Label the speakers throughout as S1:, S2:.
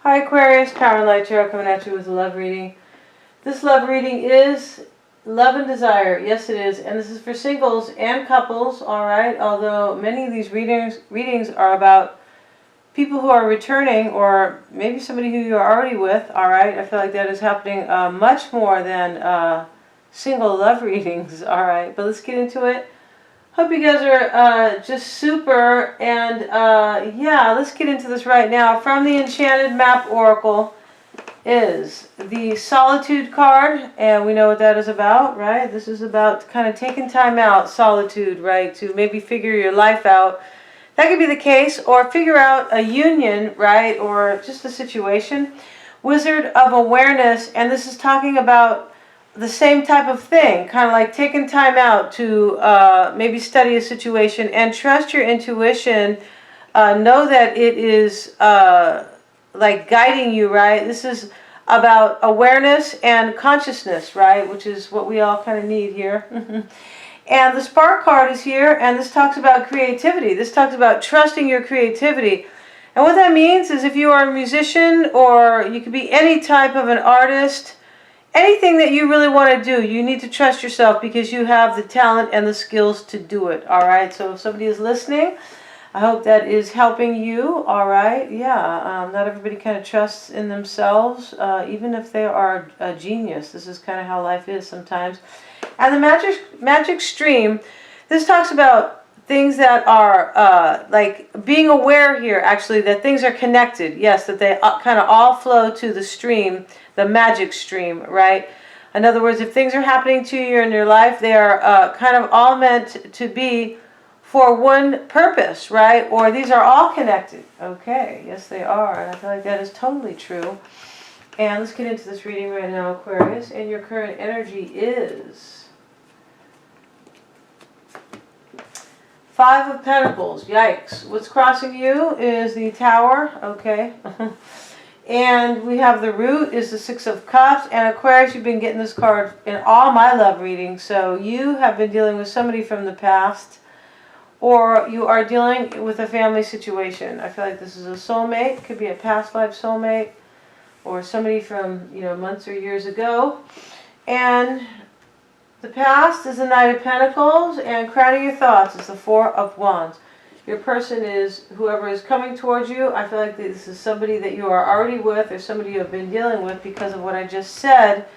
S1: Hi Aquarius, Power and Light Tarot coming at you with a love reading. This love reading is love and desire. Yes, it is. And this is for singles and couples, alright? Although many of these readings are about people who are returning or maybe somebody who you're already with, alright? I feel like that is happening much more than single love readings, alright? But let's get into it. Hope you guys are just super, and yeah, let's get into this right now. From the Enchanted Map Oracle is the Solitude card, and we know what that is about, right? This is about kind of taking time out, solitude, right, to maybe figure your life out. That could be the case, or figure out a union, right, or just a situation. Wizard of Awareness, and this is talking about the same type of thing, kind of like taking time out to maybe study a situation and trust your intuition. Know that it is like guiding you, right? This is about awareness and consciousness, right? Which is what we all kind of need here. And the Spark card is here, and this talks about creativity. This talks about trusting your creativity. And what that means is if you are a musician, or you could be any type of an artist, anything that you really want to do, you need to trust yourself because you have the talent and the skills to do it, all right? So if somebody is listening, I hope that is helping you, all right? Yeah, not everybody kind of trusts in themselves, even if they are a genius. This is kind of how life is sometimes. And the magic stream, this talks about things that are like being aware here, actually, that things are connected. Yes, that they kind of all flow to the stream, the magic stream, right? In other words, if things are happening to you in your life, they are kind of all meant to be for one purpose, right? Or these are all connected. Okay, yes they are, and I feel like that is totally true. And let's get into this reading right now, Aquarius. And your current energy is Five of Pentacles. Yikes. What's crossing you is the Tower. Okay. And we have the Root is the Six of Cups. And Aquarius, you've been getting this card in all my love readings. So you have been dealing with somebody from the past, or you are dealing with a family situation. I feel like this is a soulmate. Could be a past life soulmate, or somebody from, months or years ago. And the past is the Knight of Pentacles, and crowning your thoughts is the Four of Wands. Your person is whoever is coming towards you. I feel like this is somebody that you are already with, or somebody you have been dealing with because of what I just said,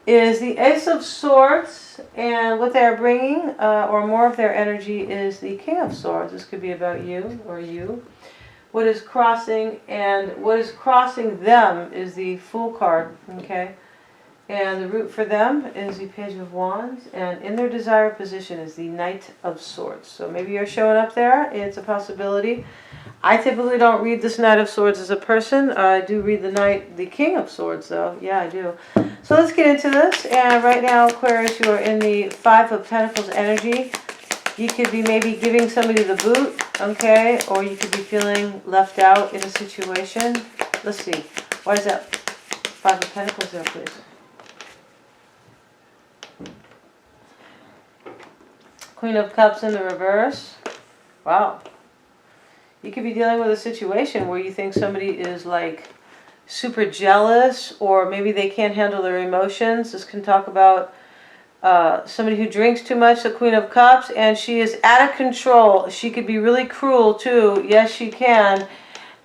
S1: is the Ace of Swords, and what they are bringing, or more of their energy, is the King of Swords. This could be about you or you. What is crossing, and what is crossing them is the Fool card, okay? And the Root for them is the Page of Wands, and in their desired position is the Knight of Swords. So maybe you're showing up there. It's a possibility. I typically don't read this Knight of Swords as a person. I do read the King of Swords, though. Yeah, I do. So let's get into this. And right now, Aquarius, you are in the Five of Pentacles energy. You could be maybe giving somebody the boot, okay? Or you could be feeling left out in a situation. Let's see. Why is that Five of Pentacles there, please? Queen of Cups in the reverse. Wow. You could be dealing with a situation where you think somebody is like super jealous, or maybe they can't handle their emotions. This can talk about somebody who drinks too much, the Queen of Cups, and she is out of control. She could be really cruel too. Yes, she can.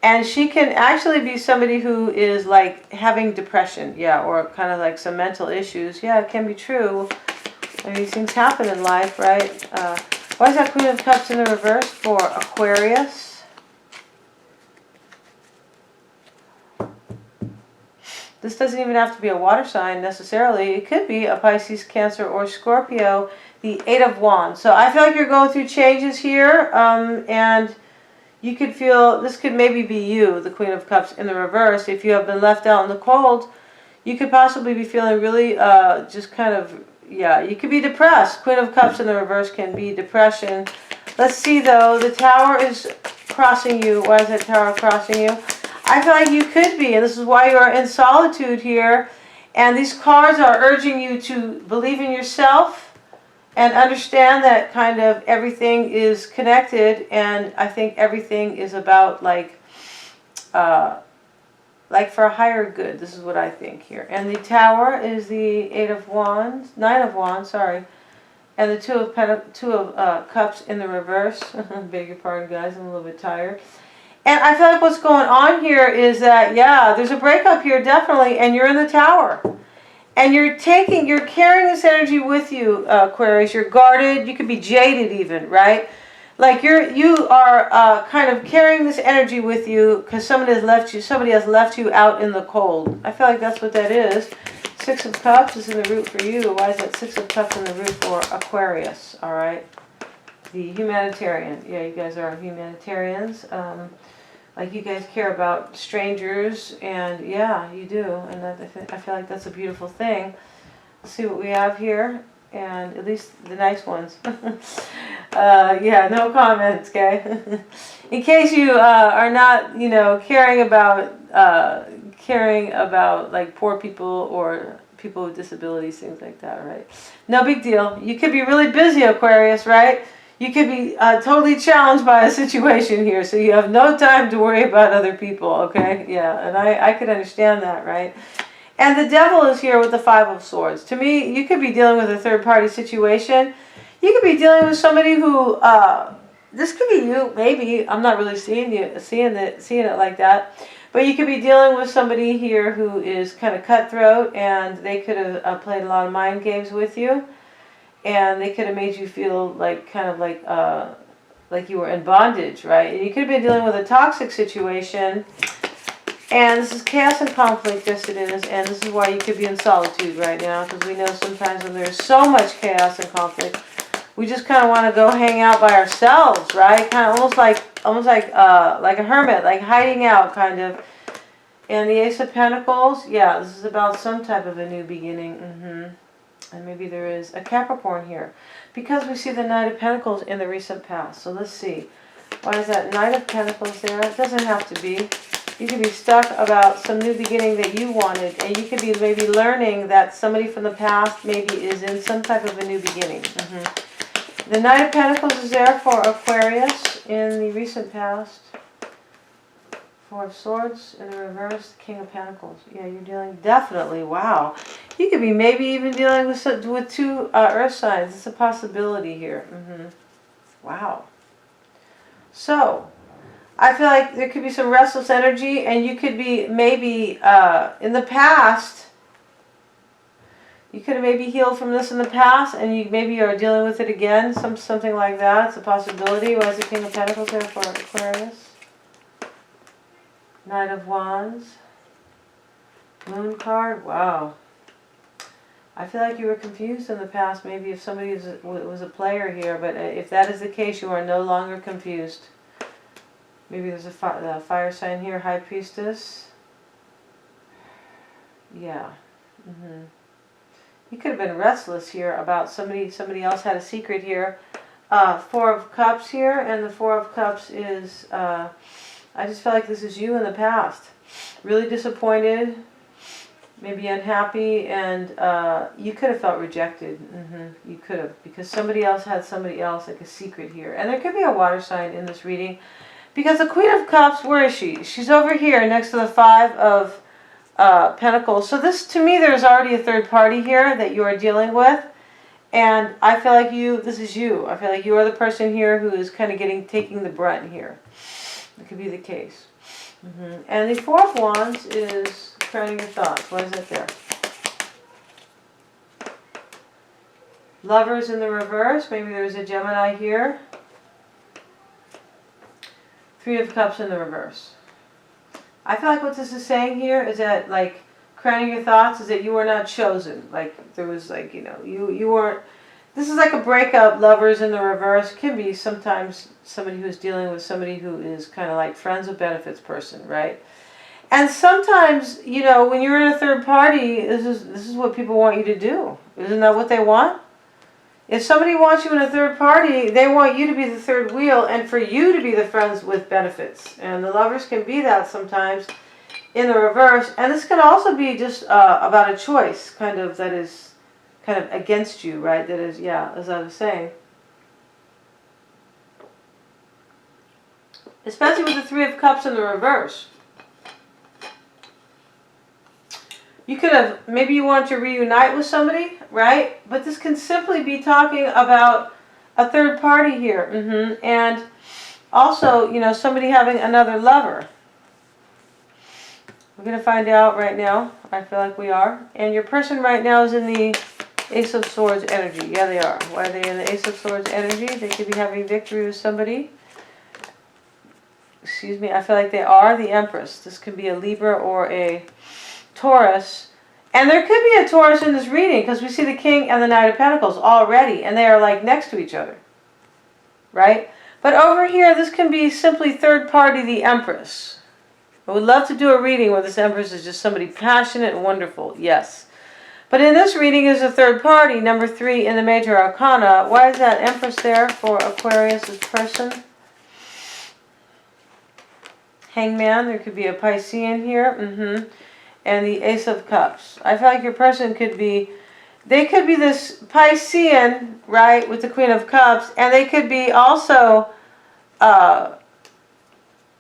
S1: And she can actually be somebody who is like having depression, yeah, or kind of like some mental issues. Yeah, it can be true. I mean, these things happen in life, right? Why is that Queen of Cups in the reverse for Aquarius? This doesn't even have to be a water sign necessarily. It could be a Pisces, Cancer, or Scorpio. The Eight of Wands. So I feel like you're going through changes here, and you could feel, this could maybe be you, the Queen of Cups in the reverse. If you have been left out in the cold, you could possibly be feeling really just kind of, yeah, you could be depressed. Queen of Cups in the reverse can be depression. Let's see, though. The Tower is crossing you. Why is that Tower crossing you? I feel like you could be, and this is why you are in solitude here. And these cards are urging you to believe in yourself and understand that kind of everything is connected. And I think everything is about like like for a higher good. This is what I think here. And the Tower is the Eight of Wands, Nine of Wands, sorry. And the Two of Cups in the reverse. Beg your pardon, guys. I'm a little bit tired. And I feel like what's going on here is that, yeah, there's a breakup here, definitely, and you're in the Tower. And you're carrying this energy with you, Aquarius. You're guarded. You could be jaded even, right? Like you are kind of carrying this energy with you because somebody has left you out in the cold. I feel like that's what that is. Six of Cups is in the root for you. Why is that Six of Cups in the root for Aquarius? All right. The humanitarian. Yeah, you guys are humanitarians. Like you guys care about strangers, and yeah, you do. And I feel like that's a beautiful thing. Let's see what we have here, and at least the nice ones. Yeah, no comments, okay? In case you are not, caring about like poor people or people with disabilities, things like that, right? No big deal. You could be really busy, Aquarius, right? You could be totally challenged by a situation here, so you have no time to worry about other people, okay? Yeah, and I could understand that, right? And the Devil is here with the Five of Swords. To me, you could be dealing with a third-party situation. You could be dealing with somebody who, this could be you, maybe. I'm not really seeing it like that. But you could be dealing with somebody here who is kind of cutthroat, and they could have played a lot of mind games with you. And they could have made you feel like like you were in bondage, right? And you could have been dealing with a toxic situation. And this is chaos and conflict, yes it is. And this is why you could be in solitude right now, because we know sometimes when there's so much chaos and conflict, we just kind of want to go hang out by ourselves, right? Kind of almost like a hermit, like hiding out, kind of. And the Ace of Pentacles, yeah, this is about some type of a new beginning. And maybe there is a Capricorn here, because we see the Knight of Pentacles in the recent past. So let's see. Why is that Knight of Pentacles there? It doesn't have to be. You could be stuck about some new beginning that you wanted, and you could be maybe learning that somebody from the past maybe is in some type of a new beginning. The Knight of Pentacles is there for Aquarius in the recent past. Four of Swords in the reverse, King of Pentacles. Yeah, you're dealing, definitely, wow. You could be maybe even dealing with two earth signs. It's a possibility here. Wow. So, I feel like there could be some restless energy, and you could be maybe in the past, you could have maybe healed from this in the past, and you maybe are dealing with it again, something like that. It's a possibility. Why is the King of Pentacles there for Aquarius? Knight of Wands. Moon card. Wow. I feel like you were confused in the past, maybe if somebody was a player here, but if that is the case, you are no longer confused. Maybe there's a fire sign here, High Priestess. Yeah. You could have been restless here about somebody else had a secret here. Four of Cups here, and the Four of Cups is, I just feel like this is you in the past. Really disappointed, maybe unhappy, and you could have felt rejected. You could have, because somebody else had somebody else, like a secret here. And there could be a water sign in this reading, because the Queen of Cups, where is she? She's over here next to the Five of Pentacles. So this, to me, there's already a third party here that you are dealing with. And I feel like this is you. I feel like you are the person here who is kind of taking the brunt here. It could be the case. And the Four of Wands is crowning your thoughts. Why is that there? Lovers in the reverse. Maybe there's a Gemini here. Three of Cups in the reverse. I feel like what this is saying here is that, like, crowning your thoughts is that you were not chosen. Like, there was, like, you weren't. This is like a breakup. Lovers in the reverse can be sometimes somebody who's dealing with somebody who is kind of like friends with benefits person, right? And sometimes, when you're in a third party, this is what people want you to do. Isn't that what they want? If somebody wants you in a third party, they want you to be the third wheel and for you to be the friends with benefits. And the lovers can be that sometimes in the reverse. And this can also be just about a choice, kind of, that is kind of against you, right? That is, yeah, as I was saying. Especially with the Three of Cups in the reverse. You could have, maybe you want to reunite with somebody, right? But this can simply be talking about a third party here. And also, you know, somebody having another lover. We're going to find out right now. I feel like we are. And your person right now is in the Ace of Swords energy. Yeah, they are. Why are they in the Ace of Swords energy? They could be having victory with somebody. Excuse me. I feel like they are the Empress. This could be a Libra or a Taurus. And there could be a Taurus in this reading because we see the King and the Knight of Pentacles already. And they are like next to each other. Right? But over here, this can be simply third party, the Empress. I would love to do a reading where this Empress is just somebody passionate and wonderful. Yes. But in this reading is a third party, number 3 in the Major Arcana. Why is that Empress there for Aquarius' person? Hangman. There could be a Piscean here. And the Ace of Cups. I feel like your person could be... They could be this Piscean, right, with the Queen of Cups. And they could be also...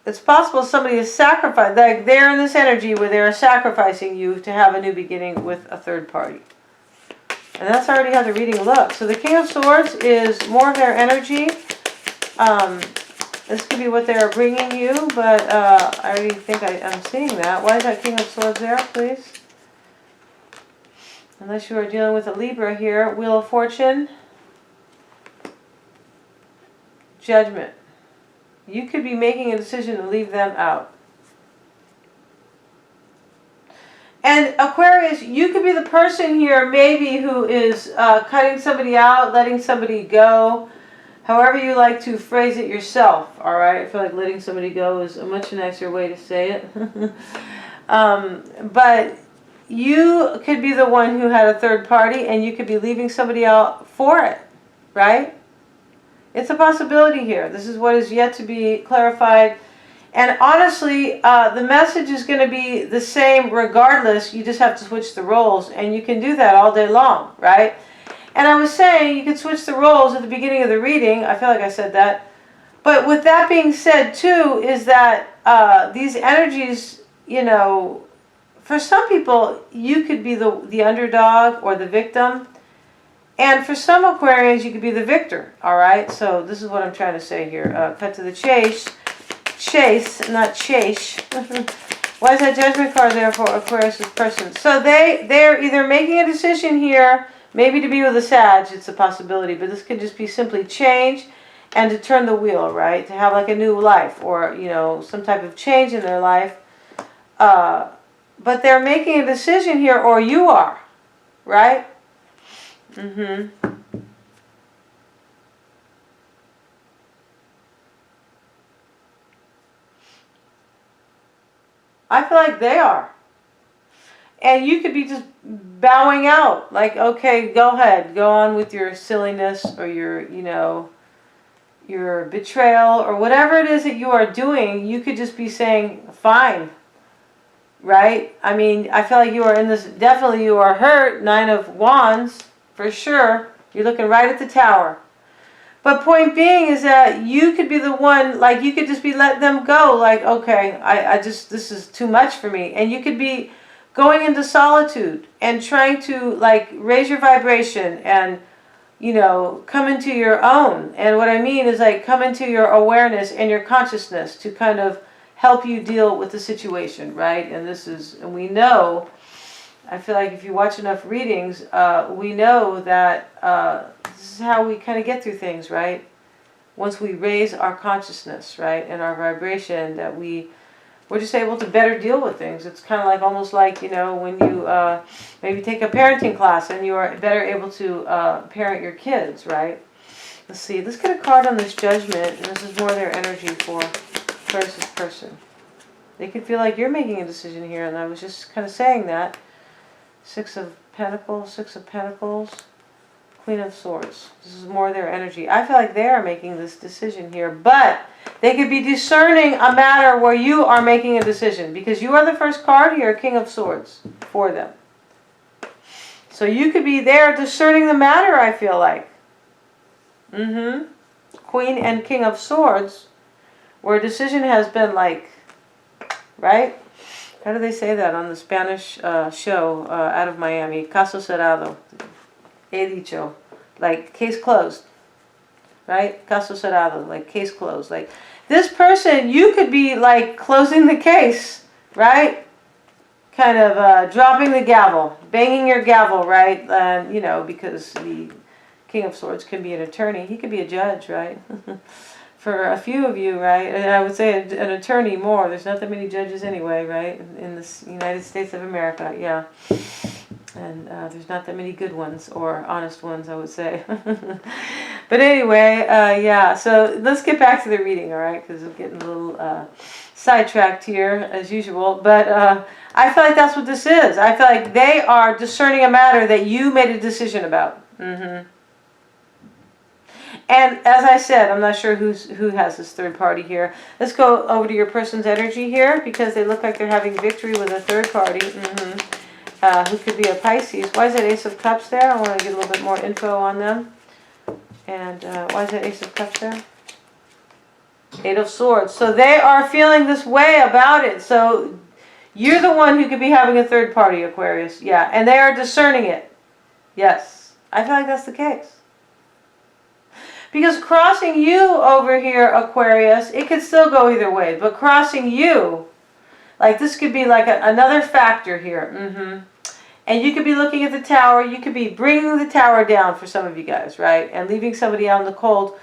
S1: it's possible somebody is sacrificed, like they're in this energy where they're sacrificing you to have a new beginning with a third party. And that's already how the reading looks. So the King of Swords is more of their energy. This could be what they're bringing you, but I already think I'm seeing that. Why is that King of Swords there, please? Unless you are dealing with a Libra here. Wheel of Fortune. Judgment. You could be making a decision to leave them out. And Aquarius, you could be the person here maybe who is cutting somebody out, letting somebody go. However you like to phrase it yourself, all right? I feel like letting somebody go is a much nicer way to say it. But you could be the one who had a third party and you could be leaving somebody out for it, right? It's a possibility here. This is what is yet to be clarified. And honestly, the message is going to be the same regardless. You just have to switch the roles. And you can do that all day long, right? And I was saying you could switch the roles at the beginning of the reading. I feel like I said that. But with that being said, too, is that these energies, you know, for some people, you could be the underdog or the victim. And for some Aquarians, you could be the victor, all right? So this is what I'm trying to say here. Cut to the chase. Chase, not chase. Why is that Judgment card there for Aquarius' person? So they're either making a decision here, maybe to be with a Sag, it's a possibility, but this could just be simply change and to turn the wheel, right? To have like a new life or, you know, some type of change in their life. But they're making a decision here, or you are, right? I feel like they are. And you could be just bowing out. Like, okay, go ahead. Go on with your silliness or your, you know, your betrayal or whatever it is that you are doing. You could just be saying, fine. Right? I mean, I feel like you are in this, definitely you are hurt. 9 of Wands. For sure. You're looking right at the Tower. But point being is that you could be the one, like you could just be letting them go. Like, okay, I just, this is too much for me. And you could be going into solitude and trying to like raise your vibration and, you know, come into your own. And what I mean is like come into your awareness and your consciousness to kind of help you deal with the situation, right? And this is, and we know, I feel like if you watch enough readings, we know that this is how we kind of get through things, right? Once we raise our consciousness, right, and our vibration, that we're just able to better deal with things. It's kind of like almost like, you know, when you maybe take a parenting class and you are better able to parent your kids, right? Let's see. Let's get a card on this Judgment, and this is more their energy for versus person. They could feel like you're making a decision here, and I was just kind of saying that. 6 of Pentacles, Queen of Swords. This is more their energy. I feel like they are making this decision here, but they could be discerning a matter where you are making a decision because you are the first card here, King of Swords, for them. So you could be there discerning the matter, I feel like. Queen and King of Swords, where a decision has been like, right? How do they say that on the Spanish show out of Miami? Caso cerrado. He dicho. Like, case closed. Right? Caso cerrado. Like, case closed. Like, this person, you could be, like, closing the case. Right? Kind of dropping the gavel. Banging your gavel, right? You know, because the King of Swords can be an attorney. He could be a judge, right? For a few of you, right? And I would say an attorney more. There's not that many judges anyway, right? In the United States of America, yeah. And there's not that many good ones or honest ones, I would say. But anyway, yeah. So let's get back to the reading, all right? Because we're getting a little sidetracked here, as usual. But I feel like that's what this is. I feel like they are discerning a matter that you made a decision about. And as I said, I'm not sure who has this third party here. Let's go over to your person's energy here, because they look like they're having victory with a third party. Who could be a Pisces. Why is that Ace of Cups there? I want to get a little bit more info on them. And why is that Ace of Cups there? Eight of Swords. So they are feeling this way about it. So you're the one who could be having a third party, Aquarius. Yeah, and they are discerning it. Yes, I feel like that's the case. Because crossing you over here, Aquarius, it could still go either way. But crossing you, like this could be like another factor here. And you could be looking at the tower. You could be bringing the tower down for some of you guys, right? And leaving somebody out in the cold.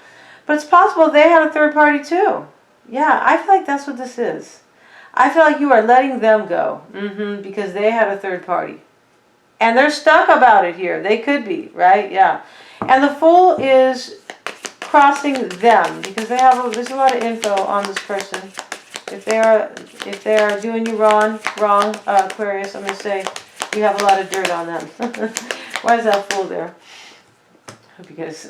S1: But it's possible they had a third party too. Yeah, I feel like that's what this is. I feel like you are letting them go. Because they had a third party. And they're stuck about it here. They could be, right? Yeah. And the Fool is crossing them, because there's a lot of info on this person. If they are doing you wrong, Aquarius, I'm gonna say you have a lot of dirt on them. Why is that Fool there? Hope you guys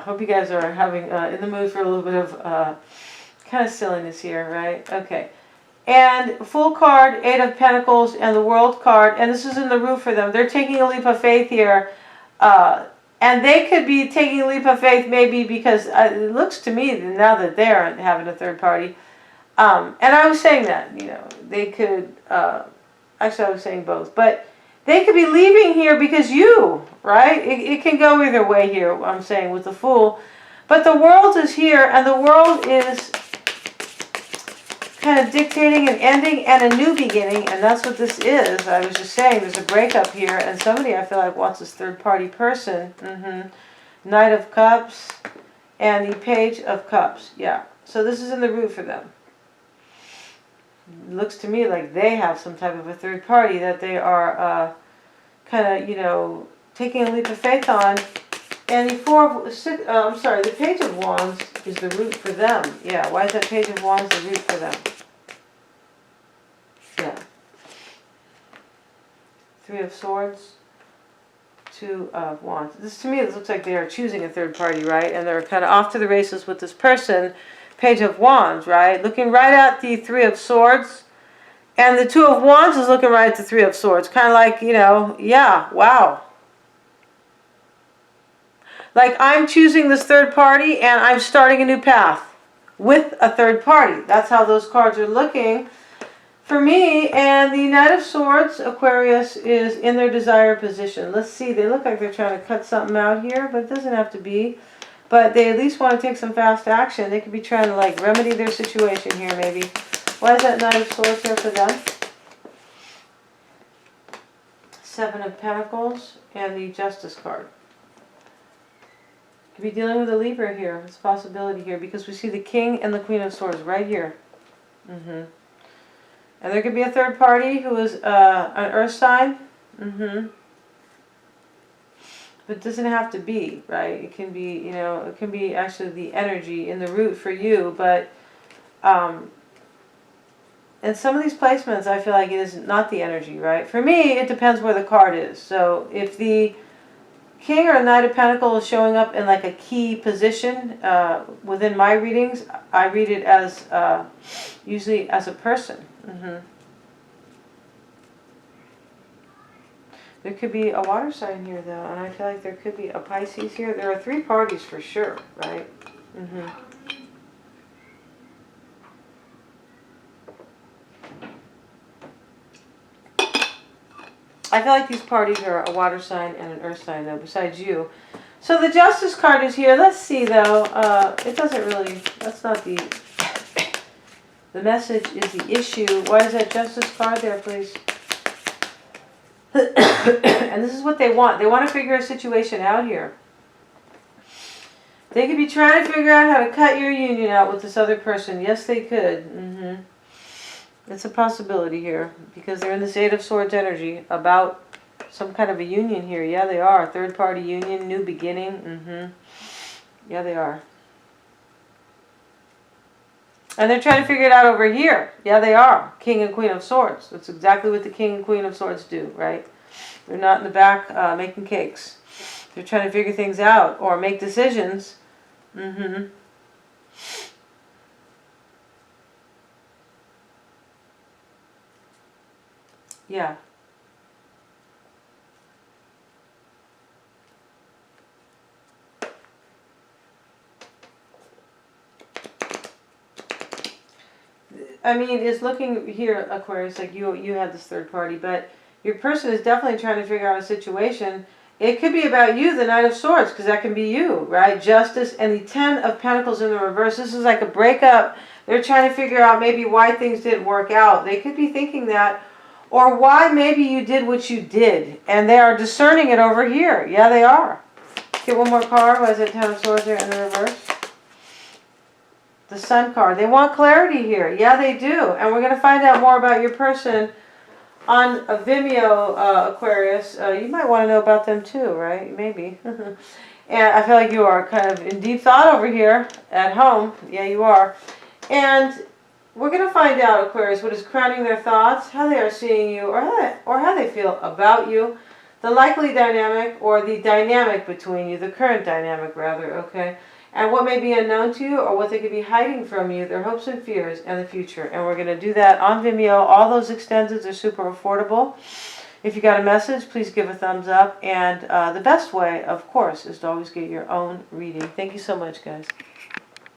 S1: hope you guys are having in the mood for a little bit of kind of silliness here, right? Okay. And Fool card, Eight of Pentacles, and the World card, and this is in the root for them. They're taking a leap of faith here. And they could be taking a leap of faith maybe because it looks to me now that they're having a third party. And I was saying that, you know, they could, actually I was saying both. But they could be leaving here because you, right? It can go either way here, I'm saying, with the Fool. But the World is here, and the World is kind of dictating an ending and a new beginning, and that's what this is. I was just saying there's a breakup here, and somebody I feel like wants this third party person. Knight of Cups and the Page of Cups. Yeah, so this is in the root for them. It looks to me like they have some type of a third party that they are kind of, you know, taking a leap of faith on. And the Page of Wands is the root for them. Yeah, why is that Page of Wands the root for them? Yeah. Three of Swords, Two of Wands. This, to me, it looks like they are choosing a third party, right? And they're kind of off to the races with this person, Page of Wands, right? Looking right at the Three of Swords. And the Two of Wands is looking right at the Three of Swords. Kind of like, you know, yeah, wow. Like, I'm choosing this third party and I'm starting a new path with a third party. That's how those cards are looking for me. And the Knight of Swords, Aquarius, is in their desired position. Let's see. They look like they're trying to cut something out here, but it doesn't have to be. But they at least want to take some fast action. They could be trying to, like, remedy their situation here, maybe. Why is that Knight of Swords here for them? Seven of Pentacles and the Justice card. Could be dealing with a Libra here. It's a possibility here because we see the King and the Queen of Swords right here. And there could be a third party who is an earth sign. But it doesn't have to be, right? It can be, you know, it can be actually the energy in the root for you. But in some of these placements, I feel like it is not the energy, right? For me, it depends where the card is. So if the King or Knight of Pentacles is showing up in like a key position within my readings, I read it as usually as a person. There could be a water sign here though, and I feel like there could be a Pisces here. There are three parties for sure, right? I feel like these parties are a water sign and an earth sign, though, besides you. So the Justice card is here. Let's see, though. It doesn't really, that's not the message is the issue. Why is that Justice card there, please? And this is what they want. They want to figure a situation out here. They could be trying to figure out how to cut your union out with this other person. Yes, they could. It's a possibility here because they're in this Eight of Swords energy about some kind of a union here. Yeah, they are. Third party union, new beginning. Yeah, they are. And they're trying to figure it out over here. Yeah, they are. King and Queen of Swords. That's exactly what the King and Queen of Swords do, right? They're not in the back making cakes. They're trying to figure things out or make decisions. Yeah. I mean, it's looking here, Aquarius, like you had this third party, but your person is definitely trying to figure out a situation. It could be about you, the Knight of Swords, because that can be you, right? Justice and the Ten of Pentacles in the reverse. This is like a breakup. They're trying to figure out maybe why things didn't work out. They could be thinking that, or why maybe you did what you did, and they are discerning it over here. Yeah, they are. Get one more card. Why is it Ten of Swords there in the reverse? The Sun card. They want clarity here. Yeah, they do. And we're going to find out more about your person on a Vimeo, Aquarius. You might want to know about them too, right? Maybe. And I feel like you are kind of in deep thought over here at home. Yeah, you are. And we're going to find out, Aquarius, what is crowning their thoughts, how they are seeing you, or how they feel about you, the likely dynamic, or the dynamic between you, the current dynamic, rather, okay? And what may be unknown to you, or what they could be hiding from you, their hopes and fears, and the future. And we're going to do that on Vimeo. All those extendeds are super affordable. If you got a message, please give a thumbs up. And the best way, of course, is to always get your own reading. Thank you so much, guys.